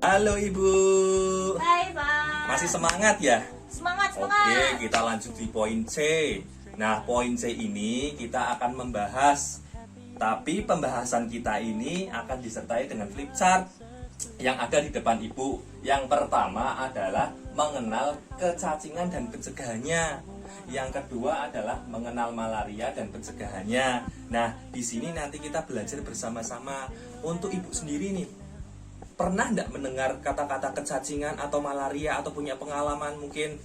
Halo Ibu. Hai Pak. Masih semangat ya? Semangat. Oke, kita lanjut di poin C. Nah, poin C ini kita akan membahas, tapi pembahasan kita ini akan disertai dengan flip chart yang ada di depan Ibu. Yang pertama adalah mengenal kecacingan dan pencegahannya. Yang kedua adalah mengenal malaria dan pencegahannya. Nah, di sini nanti kita belajar bersama-sama. Untuk Ibu sendiri nih, pernah nggak mendengar kata-kata kecacingan atau malaria atau punya pengalaman? Mungkin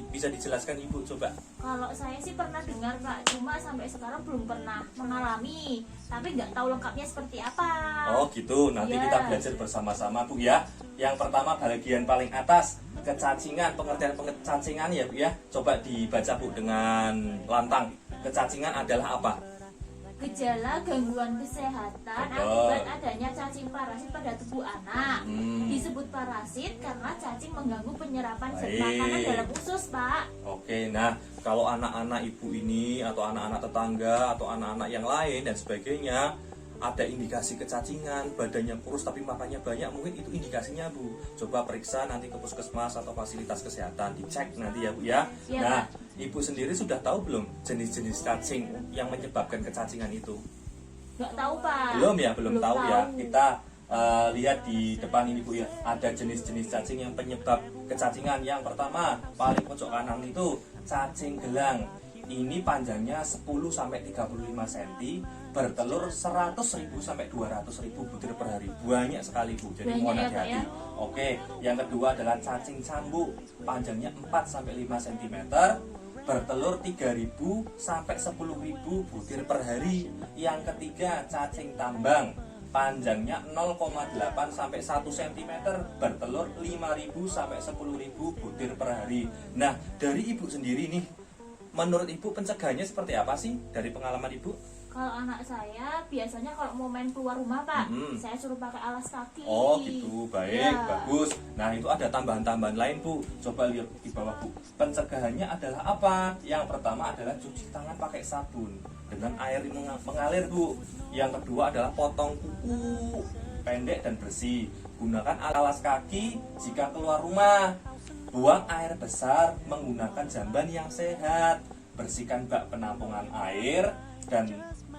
bisa dijelaskan Ibu, coba. Kalau saya sih pernah dengar Pak, cuma sampai sekarang belum pernah mengalami, tapi nggak tahu lengkapnya seperti apa. Oh gitu, nanti Iya. kita belajar bersama-sama Bu ya. Yang pertama bagian paling atas, kecacingan, pengertian kecacingan ya Bu ya. Coba dibaca Bu dengan lantang. Kecacingan adalah apa? Gejala gangguan kesehatan Betul. akibat adanya cacing parasit pada tubuh anak. Disebut parasit karena cacing mengganggu penyerapan zat Baik. makanan dalam usus, Pak. Oke, nah kalau anak-anak Ibu ini atau anak-anak tetangga atau anak-anak yang lain dan sebagainya ada indikasi kecacingan, badannya kurus tapi makannya banyak, mungkin itu indikasinya Bu. Coba periksa nanti ke puskesmas atau fasilitas kesehatan, dicek nanti ya Bu ya. Iya, Nah, Pak. Ibu sendiri sudah tahu belum jenis-jenis cacing yang menyebabkan kecacingan itu? Nggak tahu, Pak. Belum ya, belum tahu ya. Kita lihat di depan ini Bu ya, ada jenis-jenis cacing yang penyebab kecacingan. Yang pertama, paling pojok kanan itu cacing gelang. Ini panjangnya 10 sampai 35 cm, bertelur 100.000 sampai 200.000 butir per hari. Banyak sekali Bu, jadi Banyak mohon ya, Pak, hati-hati. ya. Oke, yang kedua adalah cacing cambuk, panjangnya 4 sampai 5 cm, bertelur 3.000 sampai 10.000 butir per hari. Yang ketiga, cacing tambang, panjangnya 0,8 sampai 1 cm, bertelur 5.000 sampai 10.000 butir per hari. Nah, dari Ibu sendiri nih, menurut Ibu pencegahannya seperti apa sih dari pengalaman Ibu? Kalau anak saya biasanya kalau mau main keluar rumah Pak, saya suruh pakai alas kaki. Oh gitu, baik, Ya. bagus. Nah itu ada tambahan-tambahan lain Bu. Coba lihat di bawah Bu. Pencegahannya adalah apa? Yang pertama adalah cuci tangan pakai sabun dengan air yang mengalir Bu. Yang kedua adalah potong kuku pendek dan bersih. Gunakan alas kaki jika keluar rumah. Buang air besar menggunakan jamban yang sehat. Bersihkan bak penampungan air dan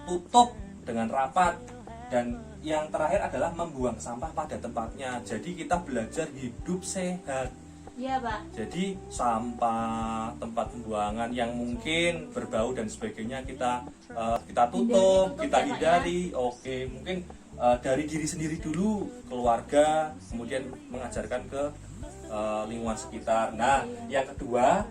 tutup dengan rapat. Dan yang terakhir adalah membuang sampah pada tempatnya. Jadi kita belajar hidup sehat. Iya Pak. Jadi sampah, tempat pembuangan yang mungkin berbau dan sebagainya kita tutup, kita ya, Pak, ya. hindari. Oke, mungkin dari diri sendiri dulu, keluarga, kemudian mengajarkan ke lingkungan sekitar. Nah, yang kedua,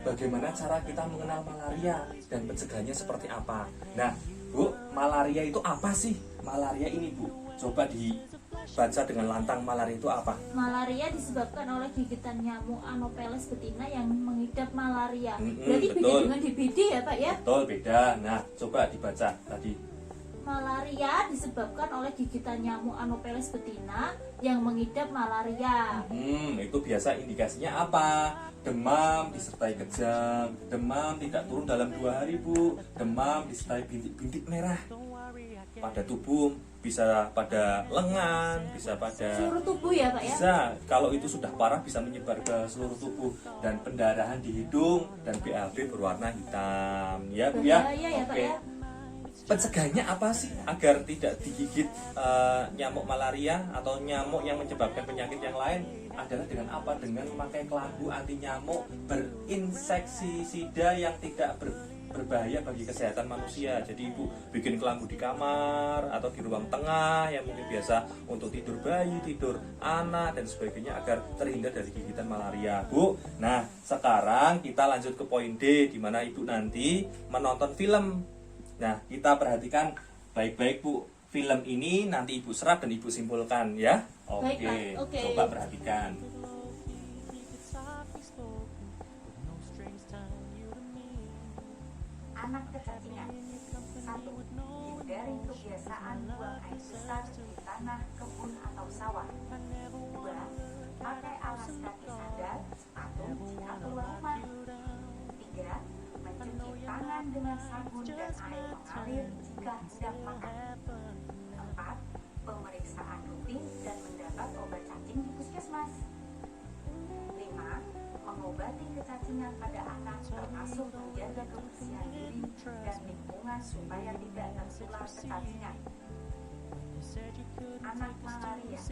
bagaimana cara kita mengenal malaria dan pencegahannya seperti apa? Nah, Bu, malaria itu apa sih? Malaria ini Bu, coba dibaca dengan lantang, malaria itu apa? Malaria disebabkan oleh gigitan nyamuk Anopheles betina yang mengidap malaria. Mm-mm, Berarti beda betul. dengan DBD ya Pak ya? Betul, beda. Nah, coba dibaca tadi. Malaria disebabkan oleh gigitan nyamuk Anopheles betina yang mengidap malaria. Itu biasa indikasinya apa? Demam disertai kejang, demam tidak turun dalam 2 hari Bu, demam disertai bintik-bintik merah pada tubuh, bisa pada lengan, bisa pada Seluruh tubuh ya Pak ya? bisa, kalau itu sudah parah bisa menyebar ke seluruh tubuh, dan pendarahan di hidung dan BAB berwarna hitam ya Bu ya. Bahaya ya Pak Oke. ya? Pencegahannya apa sih agar tidak digigit nyamuk malaria atau nyamuk yang menyebabkan penyakit yang lain? Adalah dengan apa? Dengan memakai kelambu anti nyamuk berinsektisida yang tidak berbahaya bagi kesehatan manusia. Jadi Ibu bikin kelambu di kamar atau di ruang tengah yang mungkin biasa untuk tidur bayi, tidur anak dan sebagainya, agar terhindar dari gigitan malaria Bu. Nah sekarang kita lanjut ke poin D, di mana Ibu nanti menonton film. Nah, kita perhatikan baik-baik Bu. Film ini nanti Ibu serap dan Ibu simpulkan ya. Oke. Baik, Pak. Oke. Coba perhatikan. Anak kecacingan. 1. Hindari kebiasaan buang air besar di tanah, kebun, atau sawah. 2. Pakai alas kaki sandal, sepatu jika keluar rumah. 3. Mencuci tangan dengan sabun dan air mengalir jika sedang makan. 4. pemeriksaan rutin dan mendapat obat cacing di puskesmas. 5. Mengobati kecacingan pada anak termasuk menjaga kebersihan diri dan lingkungan supaya tidak tertular kecacingan. Anak malaria. 1.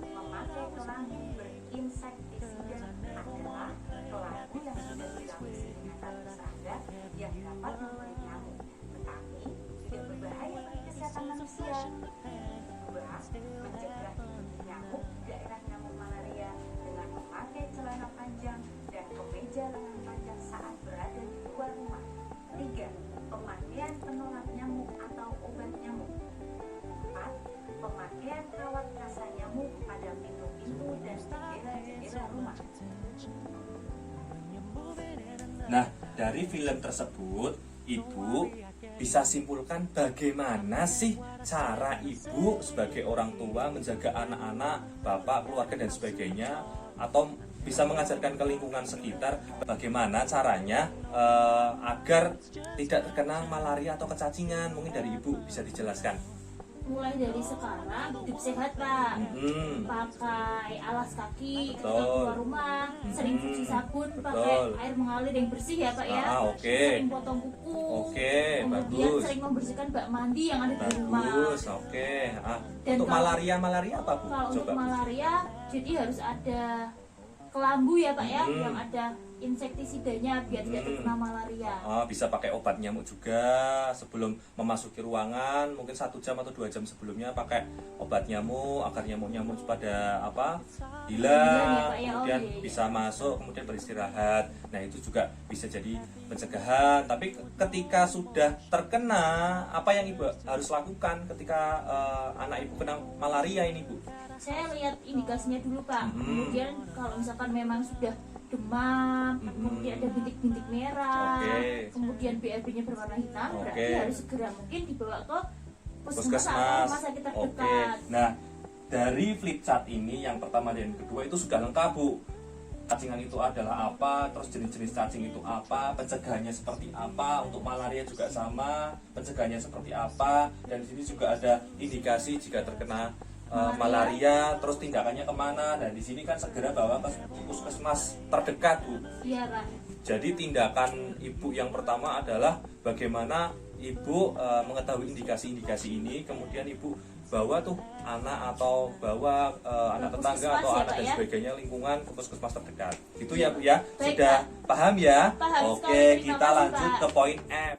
Memakai kelambu berinsektisida adalah kelambu yang sudah dilapisi dengan batu serangga yang dapat memberi nyamuk, tetapi tidak berbahaya bagi kesehatan manusia. 2. Mencegah nyamuk di daerah nyamuk malaria dengan memakai celana panjang dan kemeja lengan panjang saat berada di luar rumah. 3. Pemakaian penolak nyamuk atau obat nyamuk. 4. Pemakaian kawat rasa nyamuk pada pintu-pintu dan jendela-jendela rumah. Nah, dari film tersebut, Ibu bisa simpulkan bagaimana sih cara Ibu sebagai orang tua menjaga anak-anak, bapak, keluarga, dan sebagainya, atau bisa mengajarkan ke lingkungan sekitar bagaimana caranya agar tidak terkena malaria atau kecacingan. Mungkin dari Ibu bisa dijelaskan. Mulai dari sekarang hidup sehat, Pak. Pakai alas kaki ketika Betul. keluar rumah, sering cuci sabun, pakai air mengalir yang bersih ya, Pak ya. Oke. Sering potong kuku. Oke, Kemudian bagus. sering membersihkan bak mandi yang ada di rumah. Bagus, oke. Dan Untuk kalau- malaria apa, Bu? Kalau untuk Coba. malaria, jadi harus ada kelambu ya, Pak ya, Hmm. yang ada insektisidanya biar tidak terkena malaria. Bisa pakai obat nyamuk juga sebelum memasuki ruangan, mungkin 1 jam atau 2 jam sebelumnya pakai obat nyamuk agar nyamuk-nyamuk pada hilang, Hilang ya, Pak, ya. kemudian Oh, iya. bisa masuk, kemudian beristirahat. Nah, itu juga bisa jadi pencegahan. Tapi ketika sudah terkena, apa yang Ibu harus lakukan ketika anak Ibu kena malaria ini, Bu? Saya lihat indikasinya dulu, Pak. Hmm. Kemudian kalau misalkan memang sudah demam, kemudian ada bintik-bintik merah, Oke. kemudian BAB-nya berwarna hitam, berarti Oke. harus segera mungkin dibawa ke puskesmas atau Puskesmas. rumah sakit Oke. terdekat. Nah, dari flip chart ini yang pertama dan yang kedua itu sudah lengkap, Bu. Cacingan itu adalah apa, terus jenis-jenis cacing itu apa, pencegahannya seperti apa, untuk malaria juga sama, pencegahannya seperti apa, dan di sini juga ada indikasi jika terkena malaria, terus tindakannya kemana, dan di sini kan segera bawa ke puskesmas terdekat, Bu. Iya, Pak. Jadi tindakan Ibu yang pertama adalah bagaimana Ibu mengetahui indikasi-indikasi ini, kemudian Ibu bawa tuh anak atau bawa anak tetangga puskesmas atau ya, anak Pak, dan ya? sebagainya lingkungan ke puskesmas terdekat. Itu ya, Bu ya. Baik, Sudah Pak. paham ya? Paham Oke, sekali. Terima kita kasih, lanjut Pak. ke poin F.